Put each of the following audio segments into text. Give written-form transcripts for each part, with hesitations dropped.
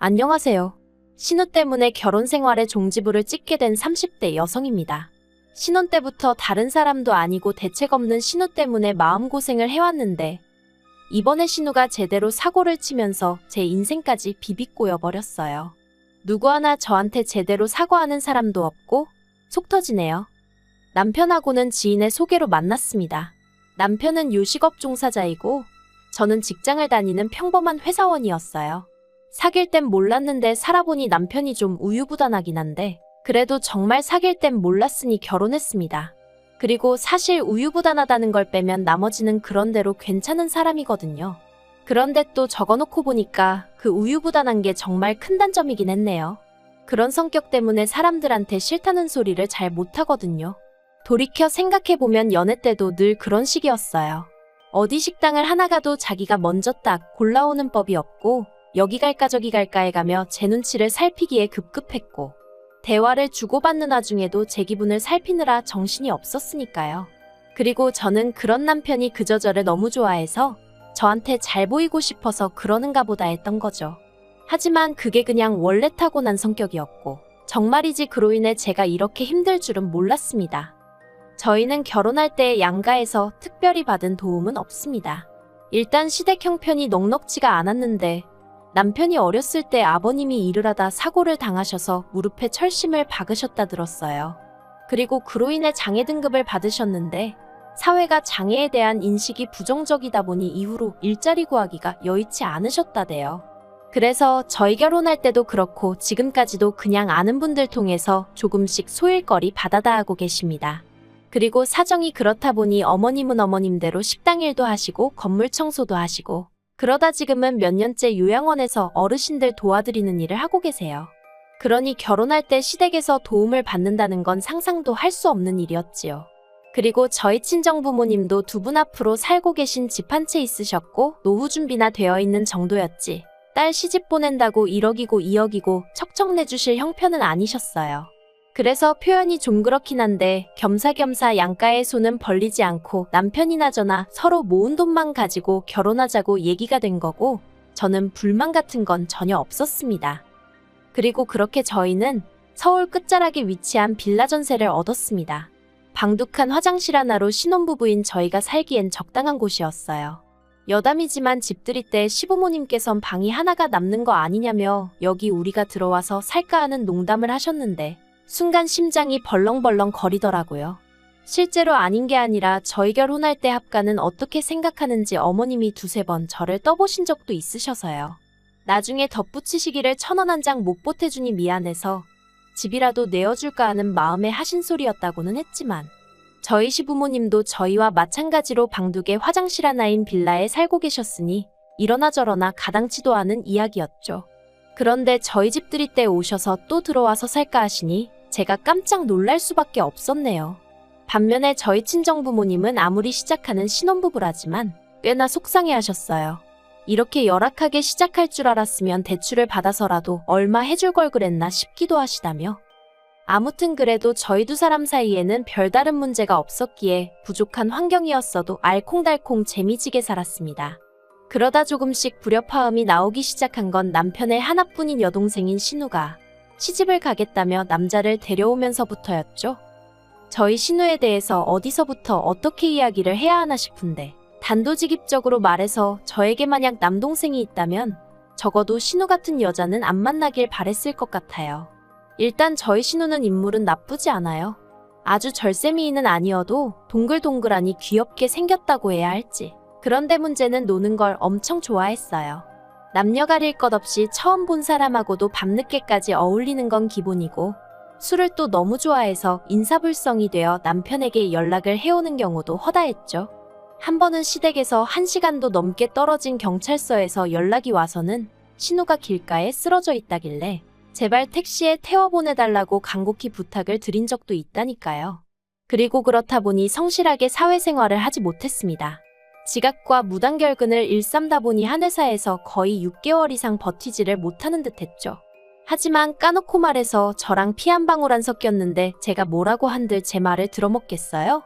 안녕하세요. 신우 때문에 결혼 생활에 종지부를 찍게 된 30대 여성입니다. 신혼 때부터 다른 사람도 아니고 대책 없는 신우 때문에 마음고생을 해왔는데 이번에 신우가 제대로 사고를 치면서 제 인생까지 비비꼬여 버렸어요. 누구 하나 저한테 제대로 사과하는 사람도 없고 속 터지네요. 남편하고는 지인의 소개로 만났습니다. 남편은 요식업 종사자이고 저는 직장을 다니는 평범한 회사원이었어요. 사귈 땐 몰랐는데 살아보니 남편이 좀 우유부단하긴 한데 그래도 정말 사귈 땐 몰랐으니 결혼했습니다. 그리고 사실 우유부단하다는 걸 빼면 나머지는 그런대로 괜찮은 사람이거든요. 그런데 또 적어놓고 보니까 그 우유부단한 게 정말 큰 단점이긴 했네요. 그런 성격 때문에 사람들한테 싫다는 소리를 잘 못하거든요. 돌이켜 생각해보면 연애 때도 늘 그런 식이었어요. 어디 식당을 하나 가도 자기가 먼저 딱 골라오는 법이 없고 여기 갈까 저기 갈까 해가며 제 눈치를 살피기에 급급했고 대화를 주고받는 와중에도 제 기분을 살피느라 정신이 없었으니까요. 그리고 저는 그런 남편이 그저 저를 너무 좋아해서 저한테 잘 보이고 싶어서 그러는가 보다 했던 거죠. 하지만 그게 그냥 원래 타고난 성격이었고 정말이지 그로 인해 제가 이렇게 힘들 줄은 몰랐습니다. 저희는 결혼할 때 양가에서 특별히 받은 도움은 없습니다. 일단 시댁 형편이 넉넉지가 않았는데 남편이 어렸을 때 아버님이 일을 하다 사고를 당하셔서 무릎에 철심을 박으셨다 들었어요. 그리고 그로 인해 장애 등급을 받으셨는데 사회가 장애에 대한 인식이 부정적이다 보니 이후로 일자리 구하기가 여의치 않으셨다대요. 그래서 저희 결혼할 때도 그렇고 지금까지도 그냥 아는 분들 통해서 조금씩 소일거리 받아다 하고 계십니다. 그리고 사정이 그렇다 보니 어머님은 어머님대로 식당 일도 하시고 건물 청소도 하시고 그러다 지금은 몇 년째 요양원에서 어르신들 도와드리는 일을 하고 계세요. 그러니 결혼할 때 시댁에서 도움을 받는다는 건 상상도 할 수 없는 일이었지요. 그리고 저희 친정부모님도 두 분 앞으로 살고 계신 집 한 채 있으셨고 노후 준비나 되어 있는 정도였지 딸 시집 보낸다고 1억이고 2억이고 척척 내주실 형편은 아니셨어요. 그래서 표현이 좀 그렇긴 한데 겸사겸사 양가의 손은 벌리지 않고 남편이나 저나 서로 모은 돈만 가지고 결혼하자고 얘기가 된 거고 저는 불만 같은 건 전혀 없었습니다. 그리고 그렇게 저희는 서울 끝자락에 위치한 빌라 전세를 얻었습니다. 방둑한 화장실 하나로 신혼부부인 저희가 살기엔 적당한 곳이었어요. 여담이지만 집들이 때 시부모님께선 방이 하나가 남는 거 아니냐며 여기 우리가 들어와서 살까 하는 농담을 하셨는데 순간 심장이 벌렁벌렁 거리더라고요. 실제로 아닌 게 아니라 저희 결혼할 때 합가는 어떻게 생각하는지 어머님이 두세 번 저를 떠보신 적도 있으셔서요. 나중에 덧붙이시기를 1,000원 한 장 못 보태주니 미안해서 집이라도 내어줄까 하는 마음에 하신 소리였다고는 했지만 저희 시부모님도 저희와 마찬가지로 방둑에 화장실 하나인 빌라에 살고 계셨으니 이러나 저러나 가당치도 않은 이야기였죠. 그런데 저희 집들이 때 오셔서 또 들어와서 살까 하시니 제가 깜짝 놀랄 수밖에 없었네요. 반면에 저희 친정부모님은 아무리 시작하는 신혼부부라지만 꽤나 속상해하셨어요. 이렇게 열악하게 시작할 줄 알았으면 대출을 받아서라도 얼마 해줄 걸 그랬나 싶기도 하시다며. 아무튼 그래도 저희 두 사람 사이에는 별다른 문제가 없었기에 부족한 환경이었어도 알콩달콩 재미지게 살았습니다. 그러다 조금씩 불협화음이 나오기 시작한 건 남편의 하나뿐인 여동생인 신우가 시집을 가겠다며 남자를 데려오면서부터였죠. 저희 신우에 대해서 어디서부터 어떻게 이야기를 해야 하나 싶은데 단도직입적으로 말해서 저에게 만약 남동생이 있다면 적어도 신우 같은 여자는 안 만나길 바랬을 것 같아요. 일단 저희 신우는 인물은 나쁘지 않아요. 아주 절세미인은 아니어도 동글동글하니 귀엽게 생겼다고 해야 할지. 그런데 문제는 노는 걸 엄청 좋아했어요. 남녀 가릴 것 없이 처음 본 사람하고도 밤늦게까지 어울리는 건 기본이고 술을 또 너무 좋아해서 인사불성이 되어 남편에게 연락을 해오는 경우도 허다했죠. 한 번은 시댁에서 1시간도 넘게 떨어진 경찰서에서 연락이 와서는 신우가 길가에 쓰러져 있다길래 제발 택시에 태워보내달라고 간곡히 부탁을 드린 적도 있다니까요. 그리고 그렇다 보니 성실하게 사회생활을 하지 못했습니다. 지각과 무단결근을 일삼다 보니 한 회사에서 거의 6개월 이상 버티지를 못하는 듯 했죠. 하지만 까놓고 말해서 저랑 피 한 방울 안 섞였는데 제가 뭐라고 한들 제 말을 들어먹겠어요?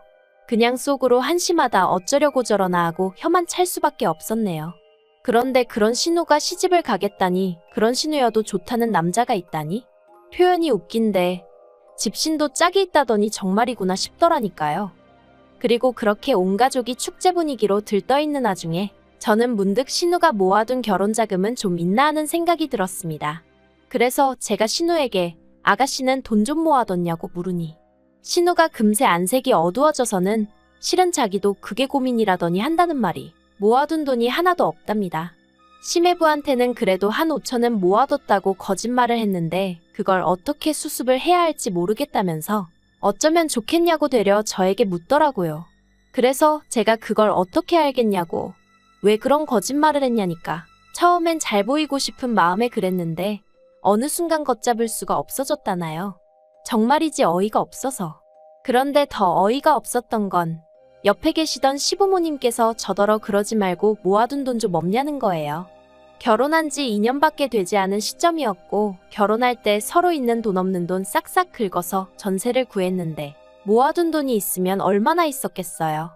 그냥 속으로 한심하다 어쩌려고 저러나 하고 혀만 찰 수밖에 없었네요. 그런데 그런 신우가 시집을 가겠다니, 그런 신우여도 좋다는 남자가 있다니? 표현이 웃긴데 집신도 짝이 있다더니 정말이구나 싶더라니까요. 그리고 그렇게 온 가족이 축제 분위기로 들떠있는 와중에 저는 문득 신우가 모아둔 결혼 자금은 좀 있나 하는 생각이 들었습니다. 그래서 제가 신우에게 아가씨는 돈 좀 모아뒀냐고 물으니 신우가 금세 안색이 어두워져서는 실은 자기도 그게 고민이라더니 한다는 말이 모아둔 돈이 하나도 없답니다. 심해부한테는 그래도 한 5천은 모아뒀다고 거짓말을 했는데 그걸 어떻게 수습을 해야 할지 모르겠다면서 어쩌면 좋겠냐고 되려 저에게 묻더라고요. 그래서 제가 그걸 어떻게 알겠냐고 왜 그런 거짓말을 했냐니까 처음엔 잘 보이고 싶은 마음에 그랬는데 어느 순간 걷잡을 수가 없어졌다나요. 정말이지 어이가 없어서. 그런데 더 어이가 없었던 건 옆에 계시던 시부모님께서 저더러 그러지 말고 모아둔 돈 좀 없냐는 거예요. 결혼한 지 2년밖에 되지 않은 시점이었고 결혼할 때 서로 있는 돈 없는 돈 싹싹 긁어서 전세를 구했는데 모아둔 돈이 있으면 얼마나 있었겠어요.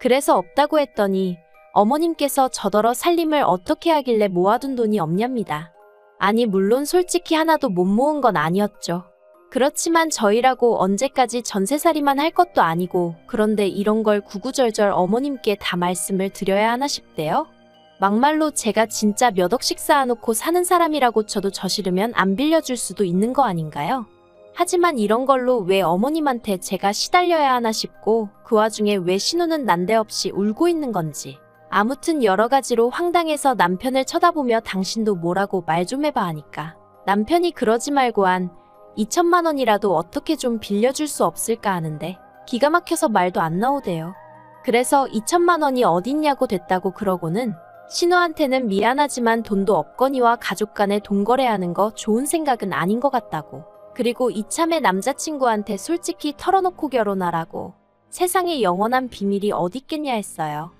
그래서 없다고 했더니 어머님께서 저더러 살림을 어떻게 하길래 모아둔 돈이 없냐입니다. 아니 물론 솔직히 하나도 못 모은 건 아니었죠. 그렇지만 저희라고 언제까지 전세살이만 할 것도 아니고 그런데 이런 걸 구구절절 어머님께 다 말씀을 드려야 하나 싶대요. 막말로 제가 진짜 몇 억씩 쌓아놓고 사는 사람이라고 쳐도 저 싫으면 안 빌려줄 수도 있는 거 아닌가요? 하지만 이런 걸로 왜 어머님한테 제가 시달려야 하나 싶고 그 와중에 왜 신우는 난데없이 울고 있는 건지. 아무튼 여러 가지로 황당해서 남편을 쳐다보며 당신도 뭐라고 말 좀 해봐 하니까 남편이 그러지 말고 한 2천만 원이라도 어떻게 좀 빌려줄 수 없을까 하는데 기가 막혀서 말도 안 나오대요. 그래서 2천만 원이 어딨냐고 됐다고 그러고는 신우한테는 미안하지만 돈도 없거니와 가족 간에 돈 거래하는 거 좋은 생각은 아닌 것 같다고. 그리고 이참에 남자친구한테 솔직히 털어놓고 결혼하라고. 세상에 영원한 비밀이 어딨겠냐 했어요.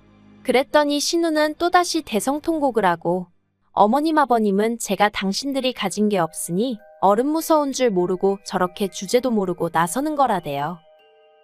그랬더니 신우는 또다시 대성통곡을 하고 어머님 아버님은 제가 당신들이 가진 게 없으니 어른 무서운 줄 모르고 저렇게 주제도 모르고 나서는 거라대요.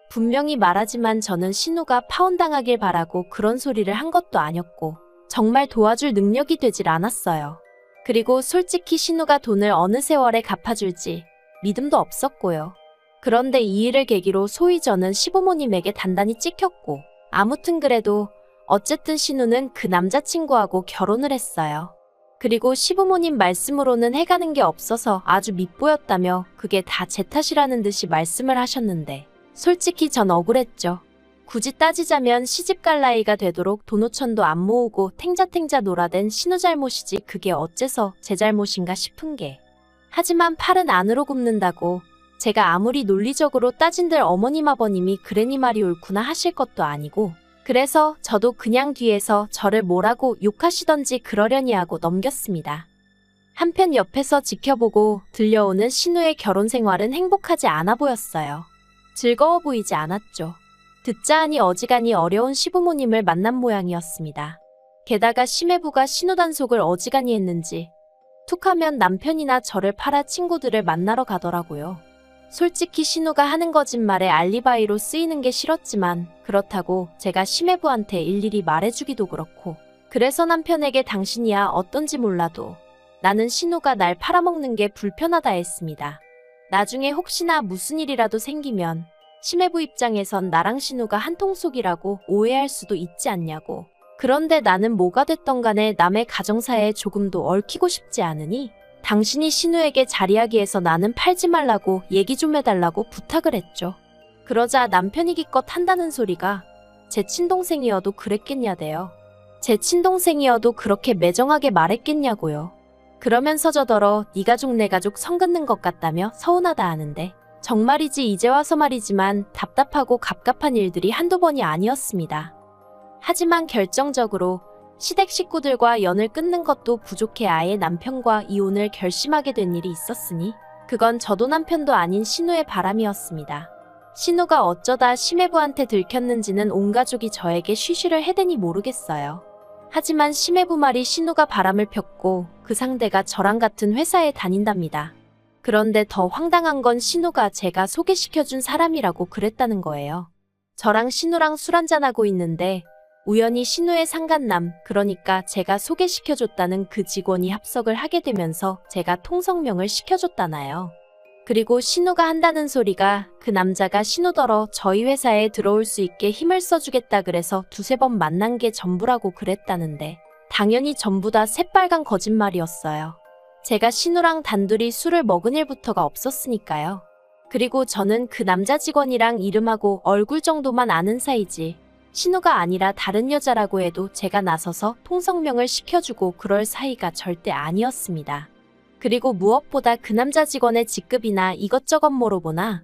분명히 말하지만 저는 신우가 파혼당하길 바라고 그런 소리를 한 것도 아니었고 정말 도와줄 능력이 되질 않았어요. 그리고 솔직히 신우가 돈을 어느 세월에 갚아줄지 믿음도 없었고요. 그런데 이 일을 계기로 소위 저는 시부모님에게 단단히 찍혔고 아무튼 그래도 어쨌든 신우는 그 남자친구하고 결혼을 했어요. 그리고 시부모님 말씀으로는 해가는 게 없어서 아주 밉보였다며 그게 다 제 탓이라는 듯이 말씀을 하셨는데 솔직히 전 억울했죠. 굳이 따지자면 시집갈 나이가 되도록 돈 5천도 안 모으고 탱자탱자 놀아댄 신우 잘못이지 그게 어째서 제 잘못인가 싶은 게. 하지만 팔은 안으로 굽는다고 제가 아무리 논리적으로 따진들 어머님 아버님이 그래니 말이 옳구나 하실 것도 아니고 그래서 저도 그냥 뒤에서 저를 뭐라고 욕하시던지 그러려니 하고 넘겼습니다. 한편 옆에서 지켜보고 들려오는 신우의 결혼 생활은 행복하지 않아 보였어요. 즐거워 보이지 않았죠. 듣자 하니 어지간히 어려운 시부모님을 만난 모양이었습니다. 게다가 심해부가 신우 단속을 어지간히 했는지 툭하면 남편이나 저를 팔아 친구들을 만나러 가더라고요. 솔직히 신우가 하는 거짓말에 알리바이로 쓰이는 게 싫었지만 그렇다고 제가 심해부한테 일일이 말해주기도 그렇고 그래서 남편에게 당신이야 어떤지 몰라도 나는 신우가 날 팔아먹는 게 불편하다 했습니다. 나중에 혹시나 무슨 일이라도 생기면 심해부 입장에선 나랑 신우가 한통속이라고 오해할 수도 있지 않냐고. 그런데 나는 뭐가 됐던 간에 남의 가정사에 조금도 얽히고 싶지 않으니 당신이 신우에게 자리하기에서 나는 팔지 말라고 얘기 좀 해달라고 부탁을 했죠. 그러자 남편이 기껏 한다는 소리가 제 친동생이어도 그랬겠냐대요. 제 친동생이어도 그렇게 매정하게 말했겠냐고요. 그러면서 저더러 네 가족 내 가족 선 긋는 것 같다며 서운하다 하는데 정말이지 이제 와서 말이지만 답답하고 갑갑한 일들이 한두 번이 아니었습니다. 하지만 결정적으로 시댁 식구들과 연을 끊는 것도 부족해 아예 남편과 이혼을 결심하게 된 일이 있었으니 그건 저도 남편도 아닌 신우의 바람이었습니다. 신우가 어쩌다 심해부한테 들켰는지는 온 가족이 저에게 쉬쉬를 해대니 모르겠어요. 하지만 심해부 말이 신우가 바람을 폈고 그 상대가 저랑 같은 회사에 다닌답니다. 그런데 더 황당한 건 신우가 제가 소개시켜준 사람이라고 그랬다는 거예요. 저랑 신우랑 술 한잔하고 있는데 우연히 신우의 상간남, 그러니까 제가 소개시켜줬다는 그 직원이 합석을 하게 되면서 제가 통성명을 시켜줬다나요. 그리고 신우가 한다는 소리가 그 남자가 신우더러 저희 회사에 들어올 수 있게 힘을 써주겠다 그래서 두세 번 만난 게 전부라고 그랬다는데 당연히 전부 다 새빨간 거짓말이었어요. 제가 신우랑 단둘이 술을 먹은 일부터가 없었으니까요. 그리고 저는 그 남자 직원이랑 이름하고 얼굴 정도만 아는 사이지 신우가 아니라 다른 여자라고 해도 제가 나서서 통성명을 시켜주고 그럴 사이가 절대 아니었습니다. 그리고 무엇보다 그 남자 직원의 직급이나 이것저것 물어보나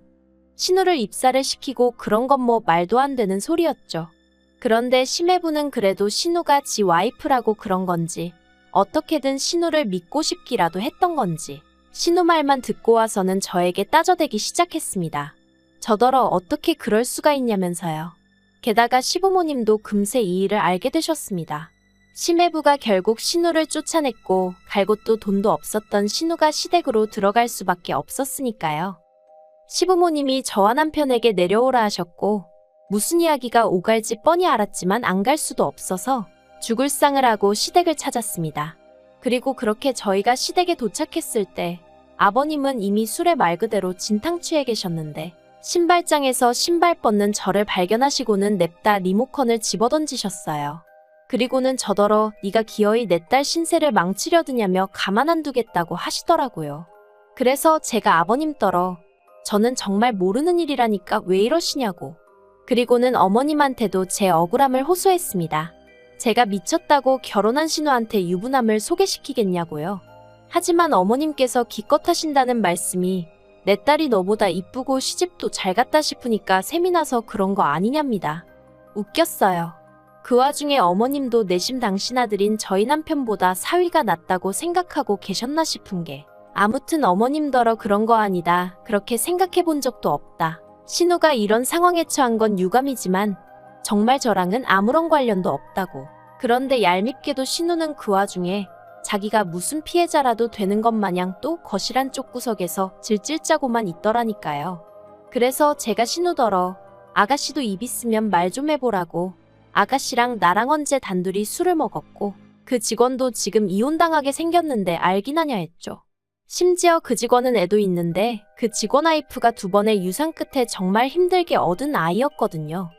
신우를 입사를 시키고 그런 건 뭐 말도 안 되는 소리였죠. 그런데 심해부는 그래도 신우가 지 와이프라고 그런 건지 어떻게든 신우를 믿고 싶기라도 했던 건지 신우 말만 듣고 와서는 저에게 따져대기 시작했습니다. 저더러 어떻게 그럴 수가 있냐면서요. 게다가 시부모님도 금세 이 일을 알게 되셨습니다. 심해부가 결국 신우를 쫓아냈고 갈 곳도 돈도 없었던 신우가 시댁으로 들어갈 수밖에 없었으니까요. 시부모님이 저와 남편에게 내려오라 하셨고 무슨 이야기가 오갈지 뻔히 알았지만 안 갈 수도 없어서 죽을 상을 하고 시댁을 찾았습니다. 그리고 그렇게 저희가 시댁에 도착했을 때 아버님은 이미 술에 말 그대로 진탕 취해 계셨는데 신발장에서 신발 뻗는 저를 발견하시고는 냅다 리모컨을 집어던지셨어요. 그리고는 저더러 네가 기어이 내 딸 신세를 망치려 드냐며 가만 안 두겠다고 하시더라고요. 그래서 제가 아버님 떨어 저는 정말 모르는 일이라니까 왜 이러시냐고. 그리고는 어머님한테도 제 억울함을 호소했습니다. 제가 미쳤다고 결혼한 신우한테 유부남을 소개시키겠냐고요. 하지만 어머님께서 기껏 하신다는 말씀이 내 딸이 너보다 이쁘고 시집도 잘 갔다 싶으니까 셈이 나서 그런 거 아니냐입니다. 웃겼어요. 그 와중에 어머님도 내심 당신 아들인 저희 남편보다 사위가 낫다고 생각하고 계셨나 싶은 게 아무튼 어머님더러 그런 거 아니다. 그렇게 생각해 본 적도 없다. 신우가 이런 상황에 처한 건 유감이지만 정말 저랑은 아무런 관련도 없다고. 그런데 얄밉게도 신우는 그 와중에 자기가 무슨 피해자라도 되는 것 마냥 또 거실 한쪽 구석에서 질질 짜고만 있더라니까요. 그래서 제가 신우더러 아가씨도 입 있으면 말 좀 해보라고. 아가씨랑 나랑 언제 단둘이 술을 먹었고 그 직원도 지금 이혼당하게 생겼는데 알긴 하냐 했죠. 심지어 그 직원은 애도 있는데 그 직원 와이프가 2번의 유산 끝에 정말 힘들게 얻은 아이였거든요.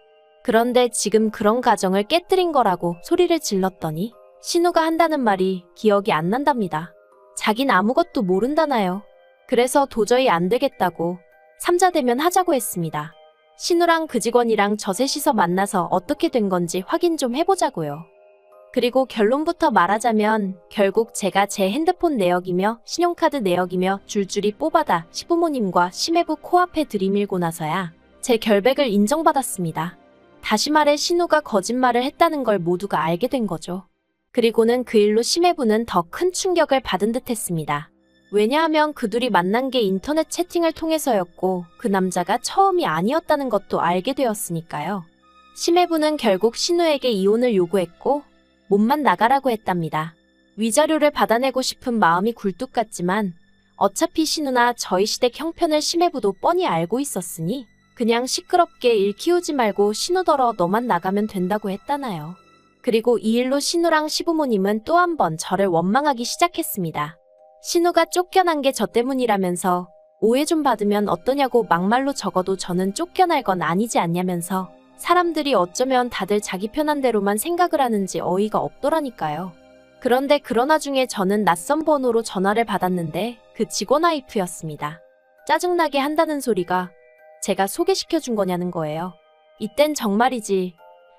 그런데 지금 그런 가정을 깨뜨린 거라고 소리를 질렀더니 신우가 한다는 말이 기억이 안 난답니다. 자긴 아무것도 모른다나요. 그래서 도저히 안 되겠다고 삼자대면 하자고 했습니다. 신우랑 그 직원이랑 저 셋이서 만나서 어떻게 된 건지 확인 좀 해보자고요. 그리고 결론부터 말하자면 결국 제가 제 핸드폰 내역이며 신용카드 내역이며 줄줄이 뽑아다 시부모님과 심해부 코앞에 들이밀고 나서야 제 결백을 인정받았습니다. 다시 말해 신우가 거짓말을 했다는 걸 모두가 알게 된 거죠. 그리고는 그 일로 심해부는 더 큰 충격을 받은 듯 했습니다. 왜냐하면 그 둘이 만난 게 인터넷 채팅을 통해서였고 그 남자가 처음이 아니었다는 것도 알게 되었으니까요. 심해부는 결국 신우에게 이혼을 요구했고 몸만 나가라고 했답니다. 위자료를 받아내고 싶은 마음이 굴뚝 같지만 어차피 신우나 저희 시댁 형편을 심해부도 뻔히 알고 있었으니 그냥 시끄럽게 일 키우지 말고 신우더러 너만 나가면 된다고 했다나요. 그리고 이 일로 신우랑 시부모님은 또 한 번 저를 원망하기 시작했습니다. 신우가 쫓겨난 게 저 때문이라면서 오해 좀 받으면 어떠냐고 막말로 적어도 저는 쫓겨날 건 아니지 않냐면서 사람들이 어쩌면 다들 자기 편한 대로만 생각을 하는지 어이가 없더라니까요. 그런데 그런 와중에 저는 낯선 번호로 전화를 받았는데 그 직원 와이프였습니다. 짜증나게 한다는 소리가 제가 소개시켜준 거냐는 거예요. 이땐 정말이지.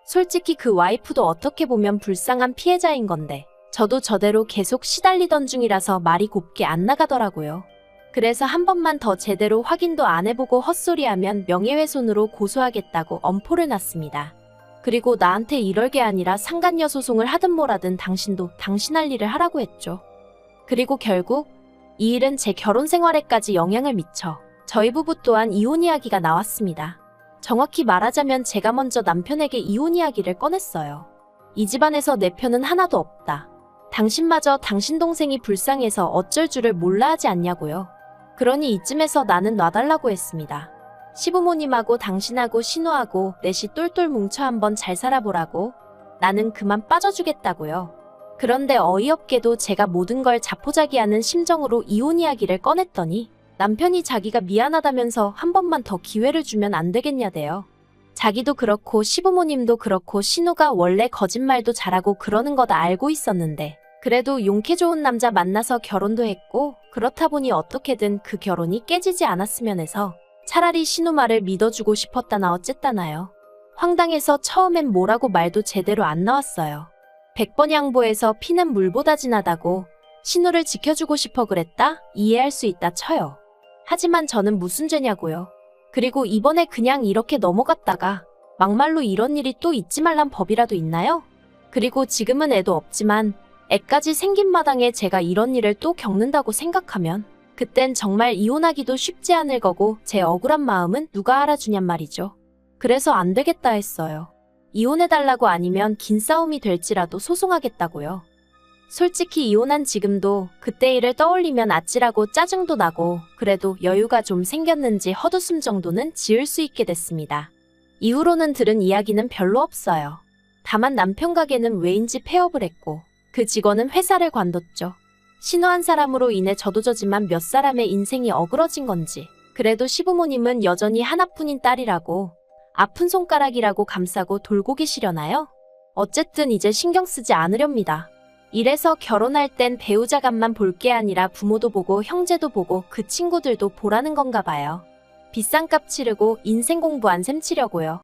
솔직히 그 와이프도 어떻게 보면 불쌍한 피해자인 건데 저도 저대로 계속 시달리던 중이라서 말이 곱게 안 나가더라고요. 그래서 한 번만 더 제대로 확인도 안 해보고 헛소리하면 명예훼손으로 고소하겠다고 엄포를 놨습니다. 그리고 나한테 이럴 게 아니라 상간녀 소송을 하든 뭐라든 당신도 당신 할 일을 하라고 했죠. 그리고 결국 이 일은 제 결혼 생활에까지 영향을 미쳐 저희 부부 또한 이혼 이야기가 나왔습니다. 정확히 말하자면 제가 먼저 남편에게 이혼 이야기를 꺼냈어요. 이 집안에서 내 편은 하나도 없다. 당신마저 당신 동생이 불쌍해서 어쩔 줄을 몰라 하지 않냐고요. 그러니 이쯤에서 나는 놔달라고 했습니다. 시부모님하고 당신하고 신우하고 넷이 똘똘 뭉쳐 한번 잘 살아보라고. 나는 그만 빠져주겠다고요. 그런데 어이없게도 제가 모든 걸 자포자기하는 심정으로 이혼 이야기를 꺼냈더니 남편이 자기가 미안하다면서 한 번만 더 기회를 주면 안 되겠냐대요. 자기도 그렇고 시부모님도 그렇고 신우가 원래 거짓말도 잘하고 그러는 거 다 알고 있었는데 그래도 용케 좋은 남자 만나서 결혼도 했고 그렇다 보니 어떻게든 그 결혼이 깨지지 않았으면 해서 차라리 신우 말을 믿어주고 싶었다나 어쨌다나요. 황당해서 처음엔 뭐라고 말도 제대로 안 나왔어요. 100번 양보해서 피는 물보다 진하다고 신우를 지켜주고 싶어 그랬다? 이해할 수 있다 쳐요. 하지만 저는 무슨 죄냐고요. 그리고 이번에 그냥 이렇게 넘어갔다가 막말로 이런 일이 또 있지 말란 법이라도 있나요? 그리고 지금은 애도 없지만 애까지 생긴 마당에 제가 이런 일을 또 겪는다고 생각하면 그땐 정말 이혼하기도 쉽지 않을 거고 제 억울한 마음은 누가 알아주냔 말이죠. 그래서 안 되겠다 했어요. 이혼해달라고 아니면 긴 싸움이 될지라도 소송하겠다고요. 솔직히 이혼한 지금도 그때 일을 떠올리면 아찔하고 짜증도 나고 그래도 여유가 좀 생겼는지 헛웃음 정도는 지을 수 있게 됐습니다. 이후로는 들은 이야기는 별로 없어요. 다만 남편 가게는 왜인지 폐업을 했고 그 직원은 회사를 관뒀죠. 신우한 사람으로 인해 저도 저지만 몇 사람의 인생이 어그러진 건지 그래도 시부모님은 여전히 하나뿐인 딸이라고 아픈 손가락이라고 감싸고 돌고 계시려나요? 어쨌든 이제 신경 쓰지 않으렵니다. 이래서 결혼할 땐 배우자간만 볼 게 아니라 부모도 보고 형제도 보고 그 친구들도 보라는 건가 봐요. 비싼 값 치르고 인생 공부 안 셈치려고요.